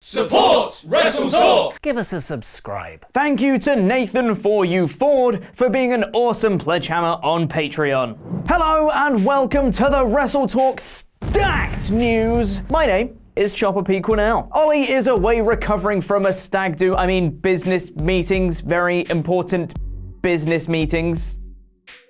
Support WrestleTalk! Give us a subscribe. Thank you to Nathan for you Ford for being an awesome pledgehammer on Patreon. Hello and welcome to the WrestleTalk Stacked News. My name is Chopper P. Quinnell. Ollie is away recovering from a business meetings, very important business meetings.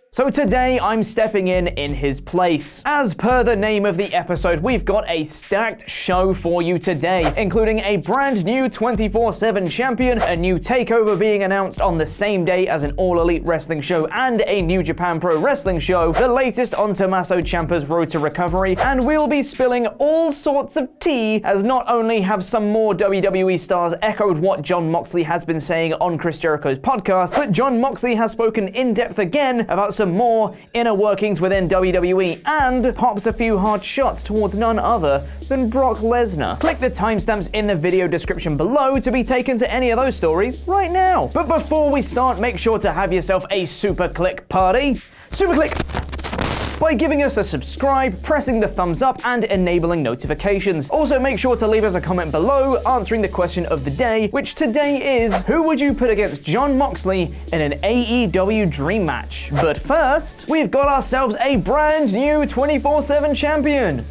So today I'm stepping in his place. As per the name of the episode, we've got a stacked show for you today, including a brand new 24/7 champion, a new TakeOver being announced on the same day as an All Elite Wrestling show, and a New Japan Pro Wrestling show, the latest on Tommaso Ciampa's road to recovery, and we'll be spilling all sorts of tea, as not only have some more WWE stars echoed what Jon Moxley has been saying on Chris Jericho's podcast, but Jon Moxley has spoken in depth again about some more inner workings within WWE and pops a few hard shots towards none other than Brock Lesnar. Click the timestamps in the video description below to be taken to any of those stories right now. But before we start, make sure to have yourself a super click party. Super click! By giving us a subscribe, pressing the thumbs up, and enabling notifications. Also, make sure to leave us a comment below answering the question of the day, which today is, who would you put against Jon Moxley in an AEW dream match? But first, we've got ourselves a brand new 24/7 champion.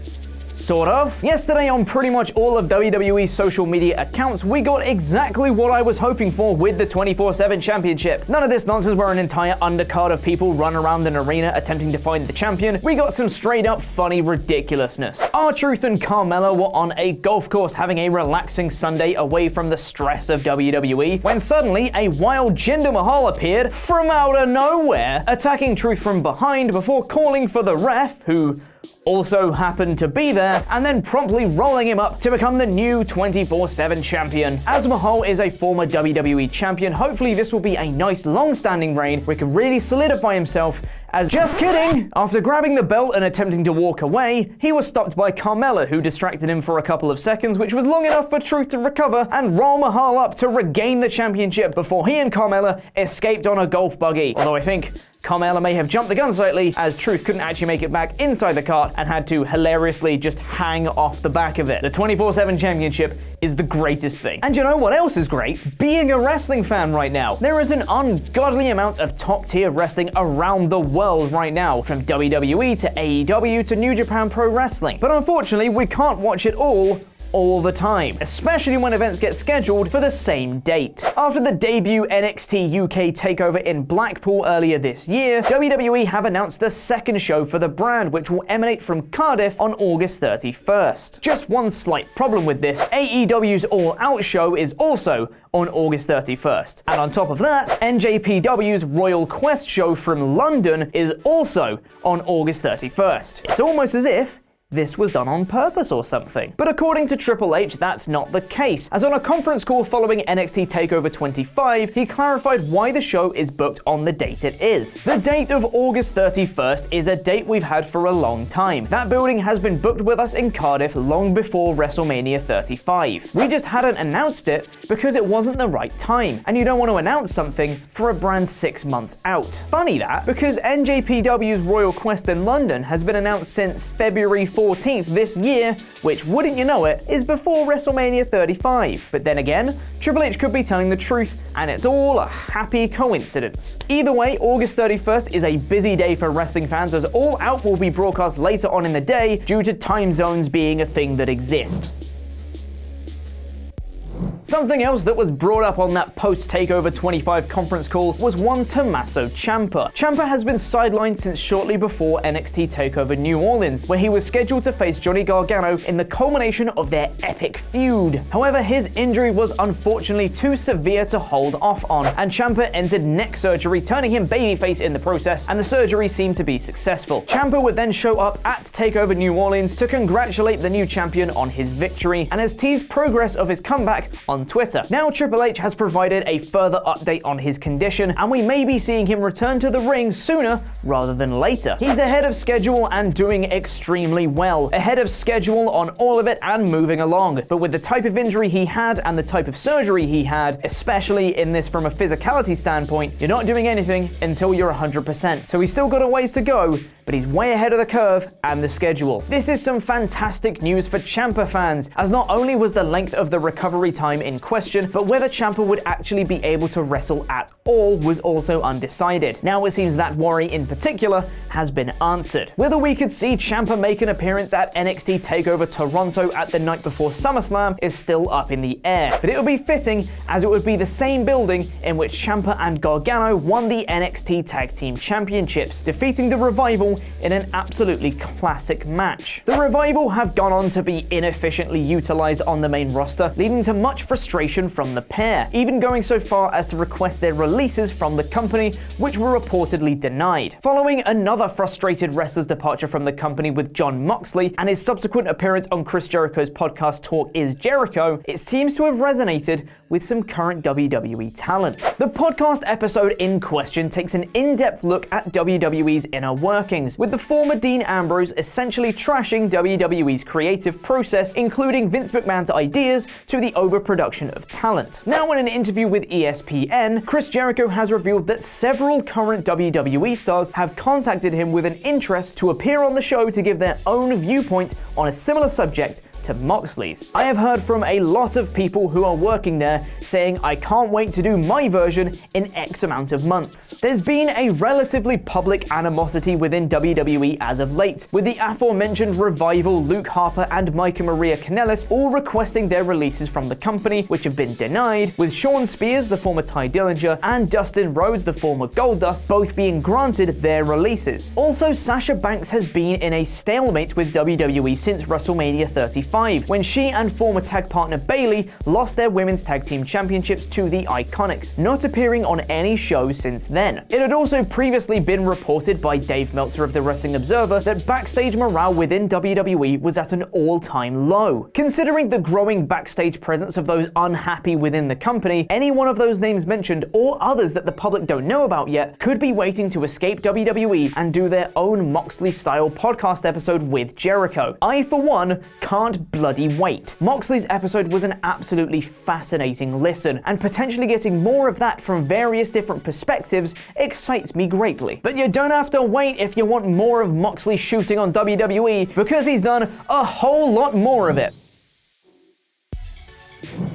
Sort of. Yesterday on pretty much all of WWE's social media accounts, we got exactly what I was hoping for with the 24/7 championship. None of this nonsense where an entire undercard of people run around an arena attempting to find the champion. We got some straight up funny ridiculousness. R-Truth and Carmella were on a golf course having a relaxing Sunday away from the stress of WWE, when suddenly a wild Jinder Mahal appeared from out of nowhere, attacking Truth from behind before calling for the ref, who also happened to be there, and then promptly rolling him up to become the new 24/7 champion. As Mahal is a former WWE champion, hopefully this will be a nice long-standing reign where he can really solidify himself as just kidding! After grabbing the belt and attempting to walk away, he was stopped by Carmella, who distracted him for a couple of seconds, which was long enough for Truth to recover and roll Mahal up to regain the championship before he and Carmella escaped on a golf buggy. Although I think Carmella may have jumped the gun slightly, as Truth couldn't actually make it back inside the cart and had to hilariously just hang off the back of it. The 24/7 championship is the greatest thing. And you know what else is great? Being a wrestling fan right now. There is an ungodly amount of top-tier wrestling around the world right now, from WWE to AEW to New Japan Pro Wrestling. But unfortunately, we can't watch it all the time, especially when events get scheduled for the same date. After the debut NXT UK takeover in Blackpool earlier this year, WWE have announced the second show for the brand, which will emanate from Cardiff on August 31st. Just one slight problem with this: AEW's All Out show is also on August 31st. And on top of that, NJPW's Royal Quest show from London is also on August 31st. It's almost as if this was done on purpose or something. But according to Triple H, that's not the case, as on a conference call following NXT TakeOver 25, he clarified why the show is booked on the date it is. The date of August 31st is a date we've had for a long time. That building has been booked with us in Cardiff long before WrestleMania 35. We just hadn't announced it because it wasn't the right time, and you don't want to announce something for a brand 6 months out. Funny that, because NJPW's Royal Quest in London has been announced since February 14th this year, which, wouldn't you know it, is before WrestleMania 35. But then again, Triple H could be telling the truth, and it's all a happy coincidence. Either way, August 31st is a busy day for wrestling fans, as All Out will be broadcast later on in the day due to time zones being a thing that exist. Something else that was brought up on that post-TakeOver 25 conference call was one Tommaso Ciampa. Ciampa has been sidelined since shortly before NXT TakeOver New Orleans, where he was scheduled to face Johnny Gargano in the culmination of their epic feud. However, his injury was unfortunately too severe to hold off on, and Ciampa entered neck surgery, turning him babyface in the process, and the surgery seemed to be successful. Ciampa would then show up at TakeOver New Orleans to congratulate the new champion on his victory, and has teased progress of his comeback on Twitter. Now Triple H has provided a further update on his condition, and we may be seeing him return to the ring sooner rather than later. He's ahead of schedule and doing extremely well. Ahead of schedule on all of it and moving along. But with the type of injury he had and the type of surgery he had, especially in this from a physicality standpoint, you're not doing anything until you're 100%. So he's still got a ways to go but he's way ahead of the curve and the schedule. This is some fantastic news for Ciampa fans, as not only was the length of the recovery time in question, but whether Ciampa would actually be able to wrestle at all was also undecided. Now it seems that worry in particular has been answered. Whether we could see Ciampa make an appearance at NXT TakeOver Toronto at the night before SummerSlam is still up in the air, but it would be fitting as it would be the same building in which Ciampa and Gargano won the NXT Tag Team Championships, defeating the Revival in an absolutely classic match. The Revival have gone on to be inefficiently utilized on the main roster, leading to much frustration from the pair, even going so far as to request their releases from the company, which were reportedly denied. Following another frustrated wrestler's departure from the company with Jon Moxley and his subsequent appearance on Chris Jericho's podcast Talk is Jericho, it seems to have resonated with some current WWE talent. The podcast episode in question takes an in-depth look at WWE's inner workings, with the former Dean Ambrose essentially trashing WWE's creative process, including Vince McMahon's ideas to the overproduction of talent. Now, in an interview with ESPN, Chris Jericho has revealed that several current WWE stars have contacted him with an interest to appear on the show to give their own viewpoint on a similar subject to Moxley's. I have heard from a lot of people who are working there saying I can't wait to do my version in X amount of months. There's been a relatively public animosity within WWE as of late, with the aforementioned Revival, Luke Harper and Micah Maria Kanellis all requesting their releases from the company, which have been denied, with Sean Spears, the former Ty Dillinger, and Dustin Rhodes, the former Goldust, both being granted their releases. Also, Sasha Banks has been in a stalemate with WWE since WrestleMania 35, when she and former tag partner Bayley lost their women's tag team championships to the Iconics, not appearing on any show since then. It had also previously been reported by Dave Meltzer of the Wrestling Observer that backstage morale within WWE was at an all-time low. Considering the growing backstage presence of those unhappy within the company, any one of those names mentioned, or others that the public don't know about yet, could be waiting to escape WWE and do their own Moxley-style podcast episode with Jericho. I, for one, can't bloody wait. Moxley's episode was an absolutely fascinating listen, and potentially getting more of that from various different perspectives excites me greatly. But you don't have to wait if you want more of Moxley shooting on WWE, because he's done a whole lot more of it.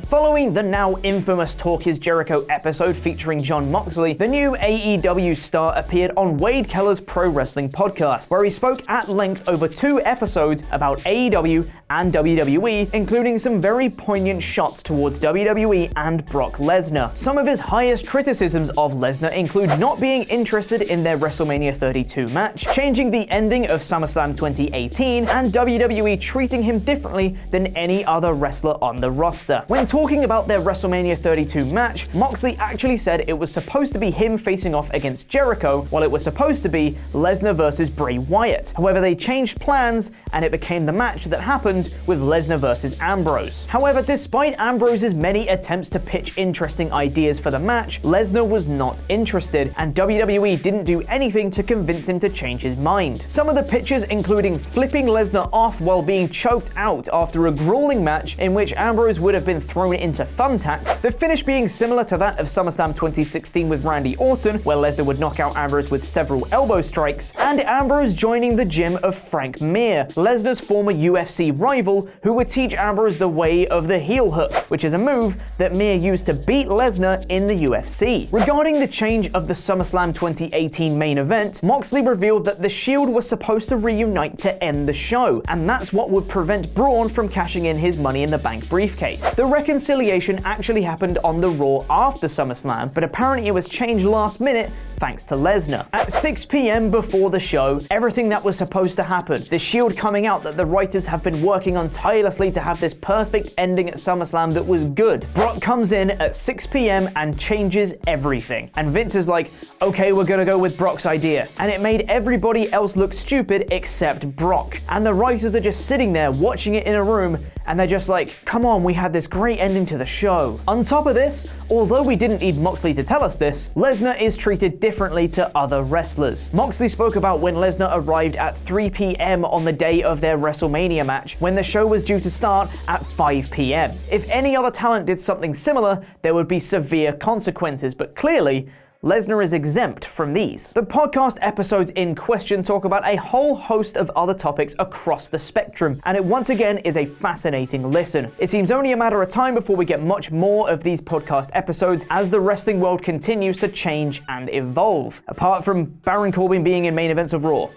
Following the now infamous Talk is Jericho episode featuring Jon Moxley, the new AEW star appeared on Wade Keller's Pro Wrestling podcast, where he spoke at length over 2 episodes about AEW and WWE, including some very poignant shots towards WWE and Brock Lesnar. Some of his highest criticisms of Lesnar include not being interested in their WrestleMania 32 match, changing the ending of SummerSlam 2018, and WWE treating him differently than any other wrestler on the roster. When talking about their WrestleMania 32 match, Moxley actually said it was supposed to be him facing off against Jericho, while it was supposed to be Lesnar versus Bray Wyatt. However, they changed plans, and it became the match that happened with Lesnar versus Ambrose. However, despite Ambrose's many attempts to pitch interesting ideas for the match, Lesnar was not interested, and WWE didn't do anything to convince him to change his mind. Some of the pitches including flipping Lesnar off while being choked out after a grueling match in which Ambrose would have been thrown into thumbtacks, the finish being similar to that of SummerSlam 2016 with Randy Orton, where Lesnar would knock out Ambrose with several elbow strikes, and Ambrose joining the gym of Frank Mir, Lesnar's former UFC rival, who would teach Ambrose the way of the heel hook, which is a move that Mir used to beat Lesnar in the UFC. Regarding the change of the SummerSlam 2018 main event, Moxley revealed that the Shield was supposed to reunite to end the show, and that's what would prevent Braun from cashing in his Money in the Bank briefcase. The reconciliation actually happened on the Raw after SummerSlam, but apparently it was changed last minute thanks to Lesnar. At 6 p.m. before the show, everything that was supposed to happen, the Shield coming out that the writers have been working on tirelessly to have this perfect ending at SummerSlam that was good. Brock comes in at 6 p.m. and changes everything. And Vince is like, okay, we're gonna go with Brock's idea. And it made everybody else look stupid except Brock. And the writers are just sitting there watching it in a room, and they're just like, come on, we had this great ending to the show. On top of this, although we didn't need Moxley to tell us this, Lesnar is treated differently to other wrestlers. Moxley spoke about when Lesnar arrived at 3 p.m. on the day of their WrestleMania match, when the show was due to start at 5 p.m. If any other talent did something similar, there would be severe consequences, but clearly, Lesnar is exempt from these. The podcast episodes in question talk about a whole host of other topics across the spectrum, and it once again is a fascinating listen. It seems only a matter of time before we get much more of these podcast episodes as the wrestling world continues to change and evolve. Apart from Baron Corbin being in main events of Raw.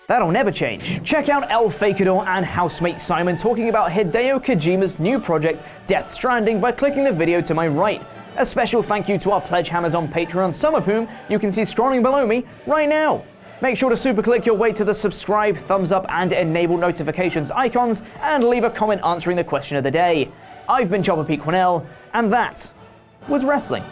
That'll never change. Check out El Fakador and housemate Simon talking about Hideo Kojima's new project, Death Stranding, by clicking the video to my right. A special thank you to our pledge hammers on Patreon, some of whom you can see scrolling below me right now. Make sure to super click your way to the subscribe, thumbs up, and enable notifications icons, and leave a comment answering the question of the day. I've been Chopper Pete Quinnell, and that was wrestling.